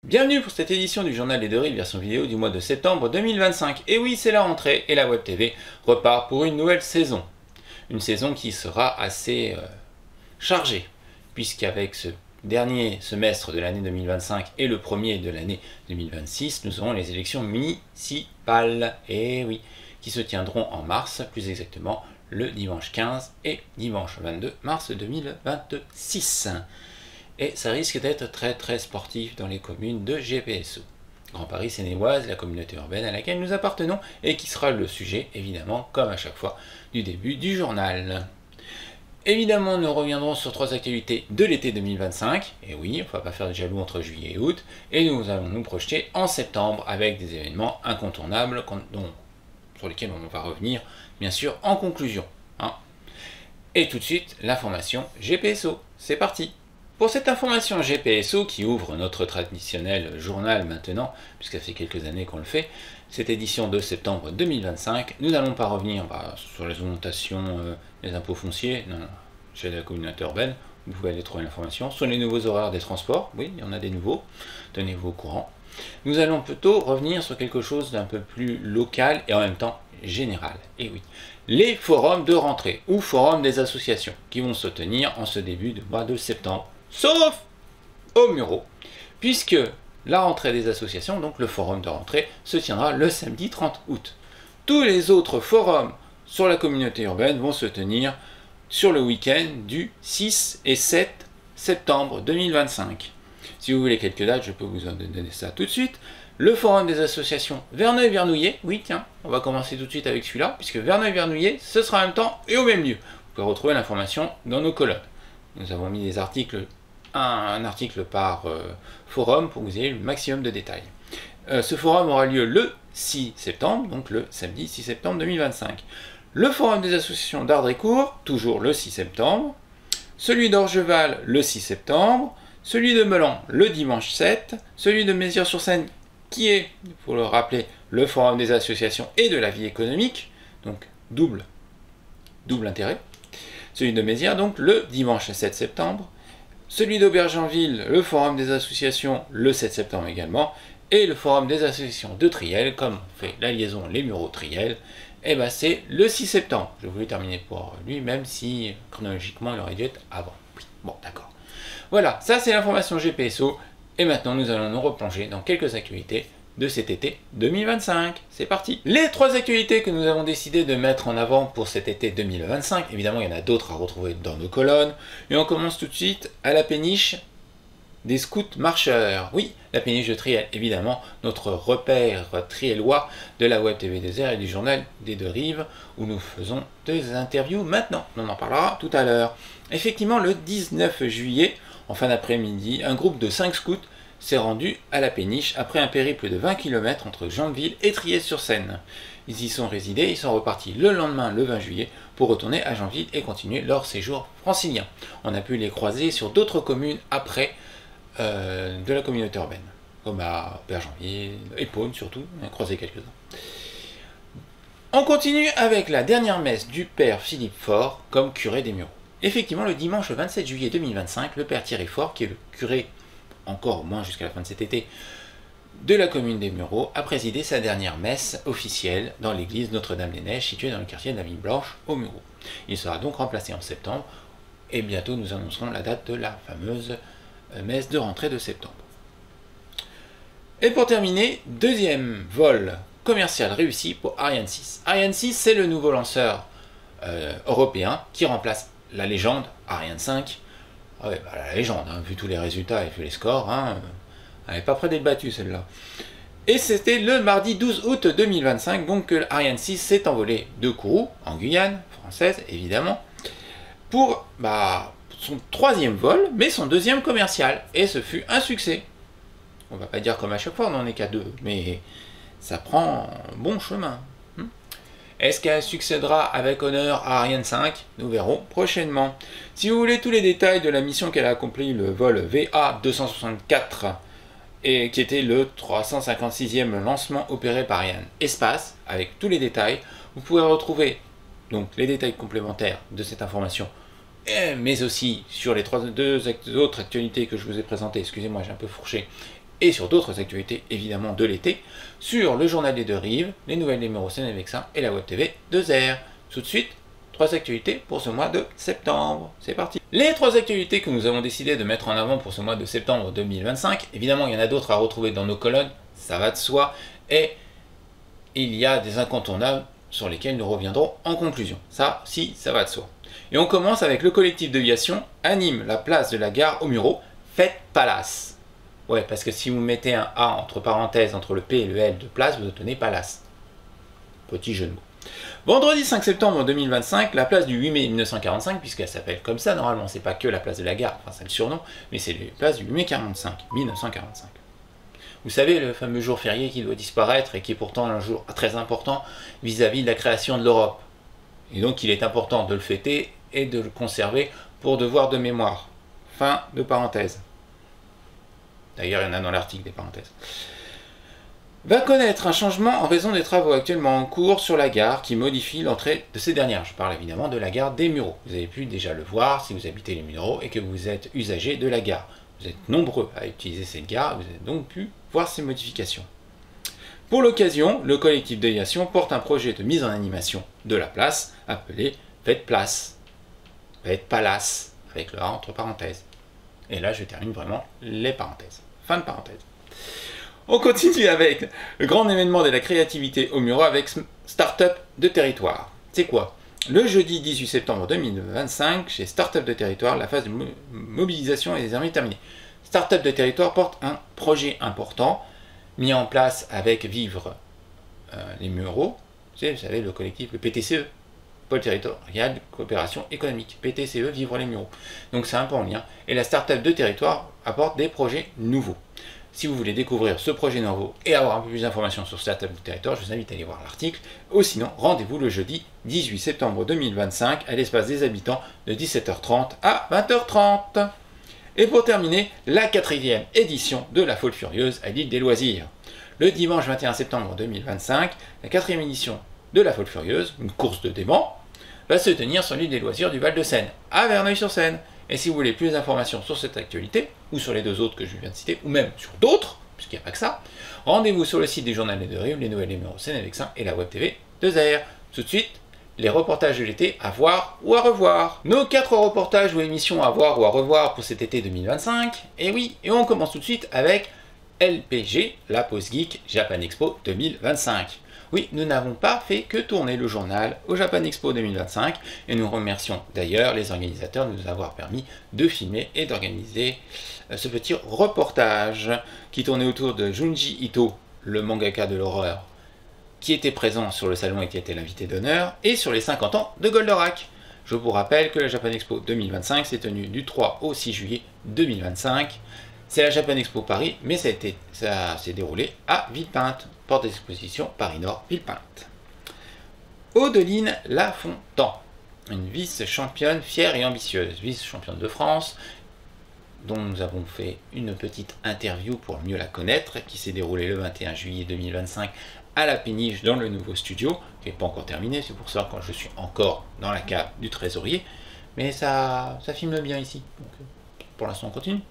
Bienvenue pour cette édition du journal des deux rives version vidéo du mois de septembre 2025. Et oui, c'est la rentrée et la Web TV repart pour une nouvelle saison. Une saison qui sera assez chargée, puisqu'avec ce dernier semestre de l'année 2025 et le premier de l'année 2026, nous aurons les élections municipales, et oui, qui se tiendront en mars, plus exactement le dimanche 15 et dimanche 22 mars 2026. Et ça risque d'être très sportif dans les communes de GPSO. Grand Paris Seine-et-Oise, la communauté urbaine à laquelle nous appartenons, et qui sera le sujet, évidemment, comme à chaque fois, du début du journal. Évidemment, nous reviendrons sur 3 actualités de l'été 2025, et oui, on ne va pas faire de jaloux entre juillet et août, et nous allons nous projeter en septembre avec des événements incontournables sur lesquels on va revenir, bien sûr, en conclusion. Et tout de suite, l'information GPSO. C'est parti! Pour cette information GPSO qui ouvre notre traditionnel journal maintenant, puisque ça fait quelques années qu'on le fait, cette édition de septembre 2025, nous n'allons pas revenir sur les augmentations des impôts fonciers, non, chez la communauté urbaine, vous pouvez aller trouver l'information, sur les nouveaux horaires des transports, oui, il y en a des nouveaux, tenez-vous au courant. Nous allons plutôt revenir sur quelque chose d'un peu plus local et en même temps général, et oui, les forums de rentrée, ou forums des associations, qui vont se tenir en ce début de mois de septembre, sauf au Muro, puisque la rentrée des associations, donc le forum de rentrée, se tiendra le samedi 30 août. Tous les autres forums sur la communauté urbaine vont se tenir sur le week-end du 6 et 7 septembre 2025. Si vous voulez quelques dates, je peux vous en donner ça tout de suite. Le forum des associations Verneuil-Vernouillet, oui tiens, on va commencer tout de suite avec celui-là, puisque Verneuil-Vernouillet, ce sera en même temps et au même lieu. Vous pouvez retrouver l'information dans nos colonnes. Nous avons mis des articles, un article par forum pour que vous ayez le maximum de détails. Ce forum aura lieu le 6 septembre, donc le samedi 6 septembre 2025. Le forum des associations d'Ardrécourt, toujours le 6 septembre. Celui d'Orgeval, le 6 septembre. Celui de Melan, le dimanche 7. Celui de Mézières-sur-Seine, qui est, pour le rappeler, le forum des associations et de la vie économique, donc double intérêt. Celui de Mézières, donc, le dimanche 7 septembre. Celui d'Aubergenville, le forum des associations, le 7 septembre également. Et le forum des associations de Triel, comme on fait la liaison Les Mureaux-Triel, et ben c'est le 6 septembre. Je voulais terminer pour lui, même si chronologiquement il aurait dû être avant. Oui, bon, d'accord. Voilà, ça c'est l'information GPSO. Et maintenant nous allons nous replonger dans quelques actualités de cet été 2025. C'est parti! Les 3 actualités que nous avons décidé de mettre en avant pour cet été 2025, évidemment il y en a d'autres à retrouver dans nos colonnes, et on commence tout de suite à la péniche des scouts marcheurs. Oui, la péniche de Triel, évidemment, notre repère triellois de la Web TV Désert et du journal des deux rives, où nous faisons des interviews maintenant. On en parlera tout à l'heure. Effectivement, le 19 juillet, en fin d'après-midi, un groupe de 5 scouts s'est rendu à la péniche après un périple de 20 km entre Janville et Trier-sur-Seine. Ils y sont résidés, ils sont repartis le lendemain, le 20 juillet, pour retourner à Janville et continuer leur séjour francilien. On a pu les croiser sur d'autres communes après de la communauté urbaine, comme à Aubergenville, Épône surtout, on a croisé quelques-uns. On continue avec la dernière messe du père Philippe Faure comme curé des Mureaux. Effectivement, le dimanche 27 juillet 2025, le père Thierry Faure, qui est le curé encore au moins jusqu'à la fin de cet été, de la commune des Mureaux, a présidé sa dernière messe officielle dans l'église Notre-Dame-des-Neiges, située dans le quartier de la Vigne Blanche, aux Mureaux. Il sera donc remplacé en septembre, et bientôt nous annoncerons la date de la fameuse messe de rentrée de septembre. Et pour terminer, deuxième vol commercial réussi pour Ariane 6. Ariane 6, c'est le nouveau lanceur européen qui remplace la légende Ariane 5. Ah ouais, la légende, vu tous les résultats et vu les scores, elle n'est pas près d'être battue celle-là. Et c'était le mardi 12 août 2025, donc que Ariane 6 s'est envolé de Kourou, en Guyane, française évidemment, pour son 3e vol, mais son 2e commercial. Et ce fut un succès. On va pas dire comme à chaque fois, on n'en est qu'à 2, mais ça prend un bon chemin. Est-ce qu'elle succédera avec honneur à Ariane 5? Nous verrons prochainement. Si vous voulez tous les détails de la mission qu'elle a accomplie, le vol VA264, et qui était le 356e lancement opéré par Ariane Espace, avec tous les détails, vous pouvez retrouver donc les détails complémentaires de cette information, mais aussi sur les deux autres actualités que je vous ai présentées, excusez-moi j'ai un peu fourché, et sur d'autres actualités évidemment de l'été, sur le journal des deux rives, les nouvelles des Mureaux Sénévexin et la Web TV de Zer. Tout de suite, 3 actualités pour ce mois de septembre. C'est parti. Les 3 actualités que nous avons décidé de mettre en avant pour ce mois de septembre 2025, évidemment il y en a d'autres à retrouver dans nos colonnes, ça va de soi, et il y a des incontournables sur lesquels nous reviendrons en conclusion. Ça, si, ça va de soi. Et on commence avec le collectif Déviation anime la place de la gare aux Mureaux, faites Palace. Ouais, parce que si vous mettez un A entre parenthèses entre le P et le L de place, vous obtenez Palace. Petit jeu de mots. Vendredi 5 septembre 2025, la place du 8 mai 1945, puisqu'elle s'appelle comme ça, normalement c'est pas que la place de la gare, enfin c'est le surnom, mais c'est la place du 8 mai 1945. Vous savez, le fameux jour férié qui doit disparaître et qui est pourtant un jour très important vis-à-vis de la création de l'Europe. Et donc il est important de le fêter et de le conserver pour devoir de mémoire. Fin de parenthèse. D'ailleurs, il y en a dans l'article des parenthèses. Va connaître un changement en raison des travaux actuellement en cours sur la gare qui modifie l'entrée de ces dernières. Je parle évidemment de la gare des Mureaux. Vous avez pu déjà le voir si vous habitez les Mureaux et que vous êtes usager de la gare. Vous êtes nombreux à utiliser cette gare, vous avez donc pu voir ces modifications. Pour l'occasion, le collectif Déviation porte un projet de mise en animation de la place appelé Faites Place. Faites Palace, avec le A entre parenthèses. Et là, je termine vraiment les parenthèses. Fin de parenthèse. On continue avec le grand événement de la créativité aux Mureaux avec Startup de Territoire. C'est quoi? Le jeudi 18 septembre 2025, chez Startup de Territoire, la phase de mobilisation est désormais terminée. Startup de Territoire porte un projet important mis en place avec Vivre les Mureaux. Vous savez, le collectif, le PTCE, Pôle Territorial de Coopération Économique. PTCE, Vivre les Mureaux. Donc c'est un peu en lien. Et la Startup de Territoire apporte des projets nouveaux. Si vous voulez découvrir ce projet nouveau et avoir un peu plus d'informations sur Startup du Territoire, je vous invite à aller voir l'article. Ou sinon, rendez-vous le jeudi 18 septembre 2025 à l'espace des habitants de 17h30 à 20h30. Et pour terminer, la 4e édition de la Folle Furieuse à l'île des Loisirs. Le dimanche 21 septembre 2025, la 4e édition de la Folle Furieuse, une course de démons, va se tenir sur l'île des Loisirs du Val-de-Seine, à Verneuil-sur-Seine. Et si vous voulez plus d'informations sur cette actualité, ou sur les 2 autres que je viens de citer, ou même sur d'autres, puisqu'il n'y a pas que ça, rendez-vous sur le site du journal des deux rives, les nouvelles des Mureaux Sénévexin et la Web TV de Zer. Tout de suite, les reportages de l'été à voir ou à revoir. Nos 4 reportages ou émissions à voir ou à revoir pour cet été 2025. Et oui, et on commence tout de suite avec LPG, la Pause Geek Japan Expo 2025. Oui, nous n'avons pas fait que tourner le journal au Japan Expo 2025 et nous remercions d'ailleurs les organisateurs de nous avoir permis de filmer et d'organiser ce petit reportage qui tournait autour de Junji Ito, le mangaka de l'horreur, qui était présent sur le salon et qui était l'invité d'honneur, et sur les 50 ans de Goldorak. Je vous rappelle que le Japan Expo 2025 s'est tenu du 3 au 6 juillet 2025. C'est la Japan Expo Paris, mais ça s'est déroulé à Villepinte, porte d'exposition Paris-Nord, Villepinte. Audeline Lafontan, une vice-championne fière et ambitieuse, vice-championne de France, dont nous avons fait une petite interview pour mieux la connaître, qui s'est déroulée le 21 juillet 2025 à la Péniche dans le nouveau studio, qui n'est pas encore terminé, c'est pour ça que je suis encore dans la cave du trésorier, mais ça filme bien ici, donc pour l'instant on continue.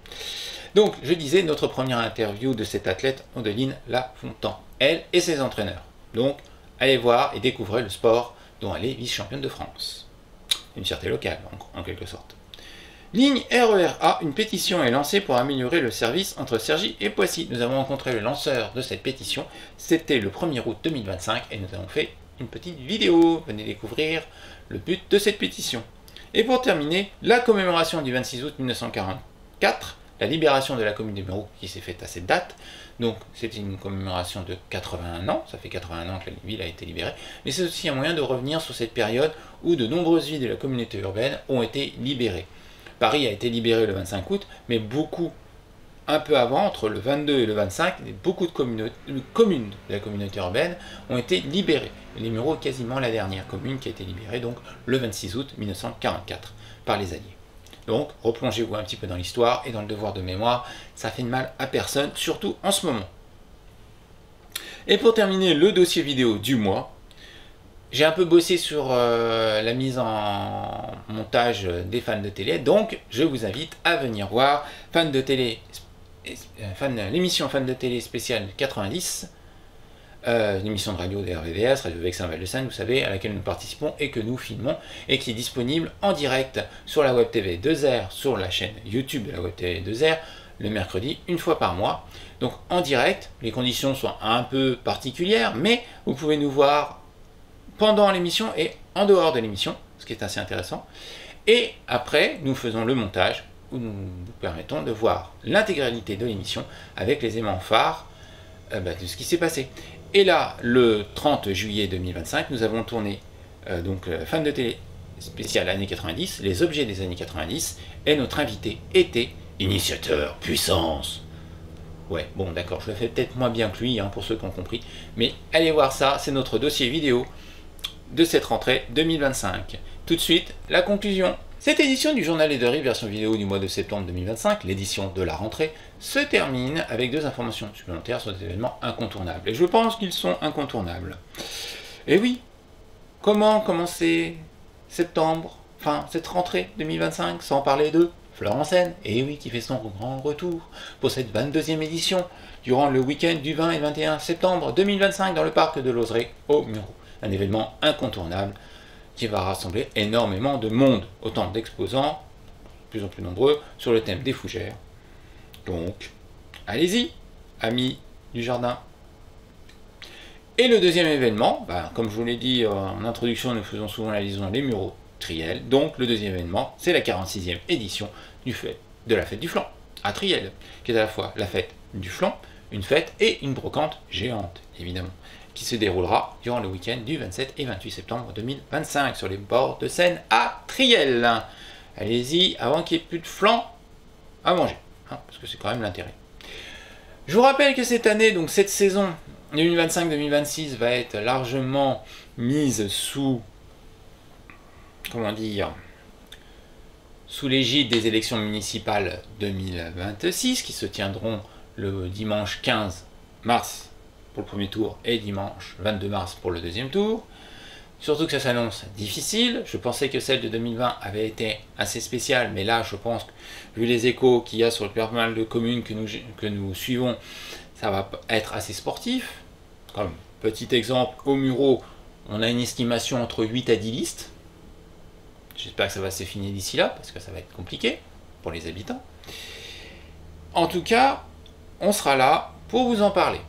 Donc, je disais, notre première interview de cette athlète, Audeline Lafontan, elle et ses entraîneurs. Donc, allez voir et découvrez le sport dont elle est vice-championne de France. Une fierté locale, en quelque sorte. Ligne RER A, une pétition est lancée pour améliorer le service entre Cergy et Poissy. Nous avons rencontré le lanceur de cette pétition, c'était le 1er août 2025, et nous avons fait une petite vidéo. Venez découvrir le but de cette pétition. Et pour terminer, la commémoration du 26 août 1944, la libération de la commune des Mureaux qui s'est faite à cette date. Donc c'était une commémoration de 81 ans, ça fait 81 ans que la ville a été libérée, mais c'est aussi un moyen de revenir sur cette période où de nombreuses villes de la communauté urbaine ont été libérées. Paris a été libéré le 25 août, mais un peu avant, entre le 22 et le 25, beaucoup de communes de la communauté urbaine ont été libérées. Les Mureaux est quasiment la dernière commune qui a été libérée, donc le 26 août 1944, par les Alliés. Donc, replongez-vous un petit peu dans l'histoire et dans le devoir de mémoire, ça fait de mal à personne, surtout en ce moment. Et pour terminer le dossier vidéo du mois, j'ai un peu bossé sur la mise en montage des fans de télé, donc je vous invite à venir voir fans de télé l'émission fan de télé spéciale 90, l'émission de radio des RVVS, Radio Vexin Val de Seine, vous savez, à laquelle nous participons et que nous filmons, et qui est disponible en direct sur la Web TV 2R, sur la chaîne YouTube de la Web TV 2R, le mercredi, une fois par mois. Donc en direct, les conditions sont un peu particulières, mais vous pouvez nous voir pendant l'émission et en dehors de l'émission, ce qui est assez intéressant. Et après, nous faisons le montage, où nous vous permettons de voir l'intégralité de l'émission avec les éléments phares de ce qui s'est passé. Et là, le 30 juillet 2025, nous avons tourné fan de télé spécial années 90, les objets des années 90, et notre invité était Initiateur Puissance. Ouais, bon d'accord, je le fais peut-être moins bien que lui, pour ceux qui ont compris, mais allez voir ça, c'est notre dossier vidéo de cette rentrée 2025. Tout de suite, la conclusion. Cette édition du Journal des 2 Rives version vidéo du mois de septembre 2025, l'édition de la rentrée, se termine avec 2 informations supplémentaires sur des événements incontournables. Et je pense qu'ils sont incontournables. Et oui, comment commencer septembre, cette rentrée 2025, sans parler de Florent Sen, et oui, qui fait son grand retour pour cette 22e édition, durant le week-end du 20 et 21 septembre 2025 dans le parc de l'Ozeré au Muro. Un événement incontournable qui va rassembler énormément de monde, autant d'exposants, de plus en plus nombreux, sur le thème des fougères. Donc, allez-y, amis du jardin. Et le deuxième événement, comme je vous l'ai dit en introduction, nous faisons souvent la liaison des Mureaux Triel. Donc, le deuxième événement, c'est la 46e édition de la fête du flan à Triel, qui est à la fois la fête du flan, une fête et une brocante géante, évidemment, qui se déroulera durant le week-end du 27 et 28 septembre 2025 sur les bords de Seine à Triel. Allez-y, avant qu'il n'y ait plus de flan à manger, parce que c'est quand même l'intérêt. Je vous rappelle que cette année, donc cette saison 2025-2026 va être largement mise sous, sous l'égide des élections municipales 2026 qui se tiendront le dimanche 15 mars pour le premier tour et dimanche 22 mars pour le deuxième tour. Surtout que ça s'annonce difficile. Je pensais que celle de 2020 avait été assez spéciale, mais là je pense que vu les échos qu'il y a sur le pas mal de communes que nous suivons, ça va être assez sportif. Comme petit exemple, au Muro, on a une estimation entre 8 à 10 listes. J'espère que ça va se finir d'ici là, parce que ça va être compliqué pour les habitants. En tout cas, on sera là pour vous en parler.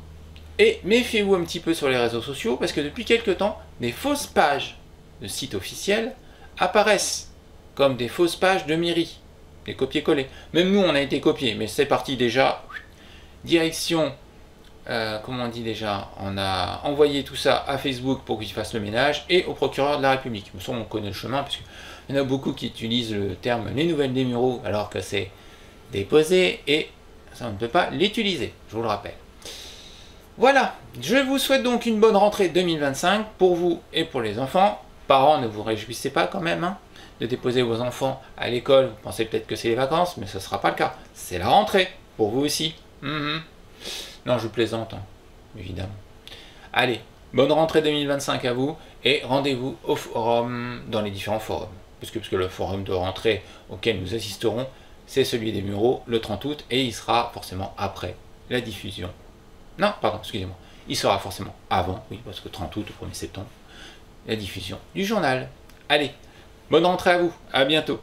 Et méfiez-vous un petit peu sur les réseaux sociaux, parce que depuis quelques temps, des fausses pages de sites officiels apparaissent comme des fausses pages de mairie, des copier-coller. Même nous, on a été copiés, mais c'est parti déjà. Direction, on a envoyé tout ça à Facebook pour qu'il fasse le ménage, et au procureur de la République. Mais ça, on connaît le chemin, parce qu'il y en a beaucoup qui utilisent le terme « les nouvelles des Mureaux », alors que c'est déposé, et ça, on ne peut pas l'utiliser, je vous le rappelle. Voilà, je vous souhaite donc une bonne rentrée 2025 pour vous et pour les enfants. Parents, ne vous réjouissez pas quand même de déposer vos enfants à l'école. Vous pensez peut-être que c'est les vacances, mais ce ne sera pas le cas. C'est la rentrée, pour vous aussi. Non, je plaisante, évidemment. Allez, bonne rentrée 2025 à vous, et rendez-vous au forum, dans les différents forums. Parce que le forum de rentrée auquel nous assisterons, c'est celui des Mureaux, le 30 août, et il sera forcément après la diffusion. Non, pardon, excusez-moi. Il sera forcément avant, oui, parce que 30 août au 1er septembre, la diffusion du journal. Allez, bonne rentrée à vous, à bientôt.